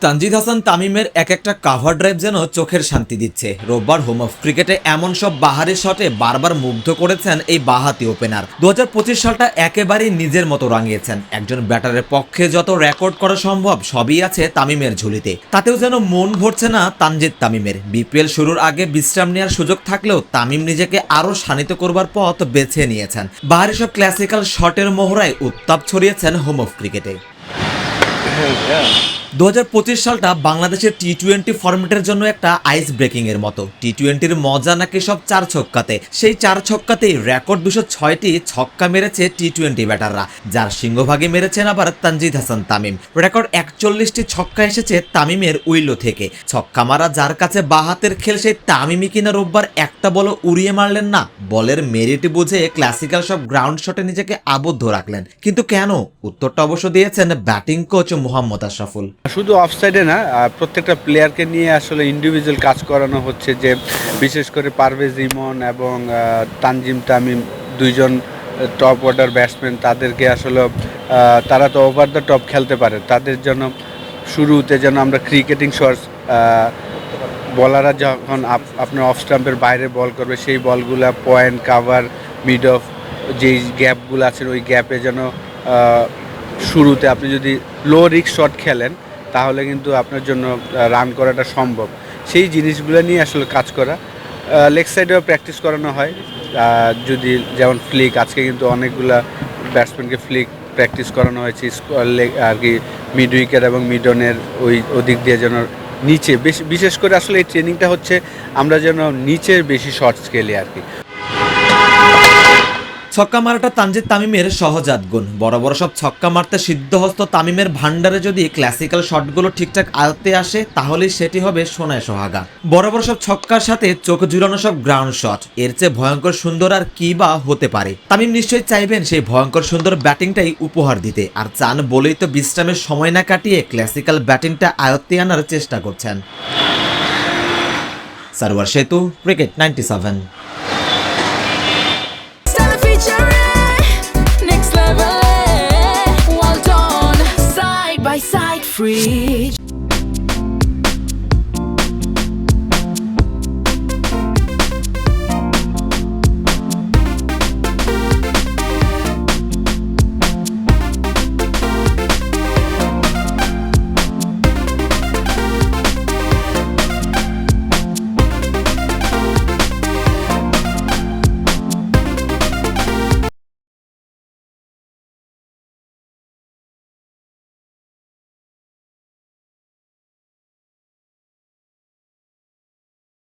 তানজিদ হাসান তামিমের এক একটা কাভার ড্রাইভ যেন চোখের শান্তি দিচ্ছে। রোববার হোম অফ ক্রিকেটে এমন সব বাহারি শটে বারবার মুগ্ধ করেছেন এই বাঁহাতি ওপেনার। 2025 সালটা একেবারেই নিজের মতো রাঙিয়েছেন। একজন ব্যাটারের পক্ষে যত রেকর্ড করা সম্ভব সবই আছে তামিমের ঝুলিতে। তাতেও যেন মন ভরছে না তানজিদ তামিমের। বিপিএল শুরুর আগে বিশ্রাম নেওয়ার সুযোগ থাকলেও তামিম নিজেকে আরও শানিত করবার পথ বেছে নিয়েছেন। বাহারি সব ক্লাসিক্যাল শটের মোহরায় উত্তাপ ছড়িয়েছেন হোম অফ ক্রিকেটে। 2025 সালটা বাংলাদেশের টি-20 ফরম্যাটের জন্য একটা আইস ব্রেকিং এর মতো। টি-20-র মজা নাকি সব চার ছক্কাতে। সেই চার ছক্কাতেই রেকর্ড 206টি ছক্কা মেরেছে টি-20 ব্যাটাররা, যার সিংহভাগে মেরেছেন আবার তানজিদ হাসান তামিম। রেকর্ড 41টি ছক্কা এসেছে তামিমের উইলো থেকে। ছক্কা মারা যার কাছে বাহাতের খেল সেই তামিমই কিনা রোববার একটা বল উড়িয়ে মারলেন না, বলের মেরিট বুঝে ক্লাসিক্যাল সব গ্রাউন্ড শটে নিজেকে আবদ্ধ রাখলেন। কিন্তু কেন? উত্তরটা অবশ্য দিয়েছেন ব্যাটিং কোচ মোহাম্মদ আশরাফুল। শুধু অফসাইডে না, প্রত্যেকটা প্লেয়ারকে নিয়ে আসলে ইন্ডিভিজুয়াল কাজ করানো হচ্ছে, যে বিশেষ করে পারভেজ ইমন এবং তানজিম তামিম দুইজন টপ অর্ডার ব্যাটসম্যান, তাদেরকে আসলে তারা তো ওভার দ্য টপ খেলতে পারে। তাদের জন্য শুরুতে যেন আমরা ক্রিকেটিং শটস, বলাররা যখন আপনার অফ স্টাম্পের বাইরে বল করবে সেই বলগুলা পয়েন্ট কাভার মিড অফ যেই গ্যাপগুলো আছে ওই গ্যাপে যেন শুরুতে আপনি যদি লো রিস্ক শট খেলেন তাহলে কিন্তু আপনার জন্য রান করাটা সম্ভব। সেই জিনিসগুলো নিয়ে আসলে কাজ করা। লেগ সাইডেও প্র্যাকটিস করানো হয়, যদি যেমন ফ্লিক, আজকে কিন্তু অনেকগুলা ব্যাটসম্যানকে ফ্লিক প্র্যাকটিস করানো হয়েছে আর কি মিড উইকেট এবং মিডনের ওই ওদিক দিয়ে যেন নিচে বিশেষ করে আসলে এই ট্রেনিংটা হচ্ছে আমরা যেন নিচের বেশি শর্টস খেলি আর কি। ছক্কা মারাটা তানজিদ তামিমের সহজাত গুণ। বড় বড় সব ছক্কা মারতে সিদ্ধহস্ত তামিমের ভান্ডারে যদি ক্লাসিক্যাল শটগুলো ঠিকঠাক আয়ত্তে আসে তাহলেই সেটি হবে সোনায় সোহাগা। বড় বড় সব ছক্কার সাথে চোখ জুড়ানো সব গ্রাউন্ড শট, এর চেয়ে ভয়ঙ্কর সুন্দর আর কি বা হতে পারে? তামিম নিশ্চয়ই চাইবেন সেই ভয়ঙ্কর সুন্দর ব্যাটিংটাই উপহার দিতে, আর চান বলেই তো বিশ্রামের সময় না কাটিয়ে ক্লাসিক্যাল ব্যাটিংটা আয়ত্তে আনার চেষ্টা করছেন। সারওয়ার সেতু, cricket 97। Next level, well done, side by side, free.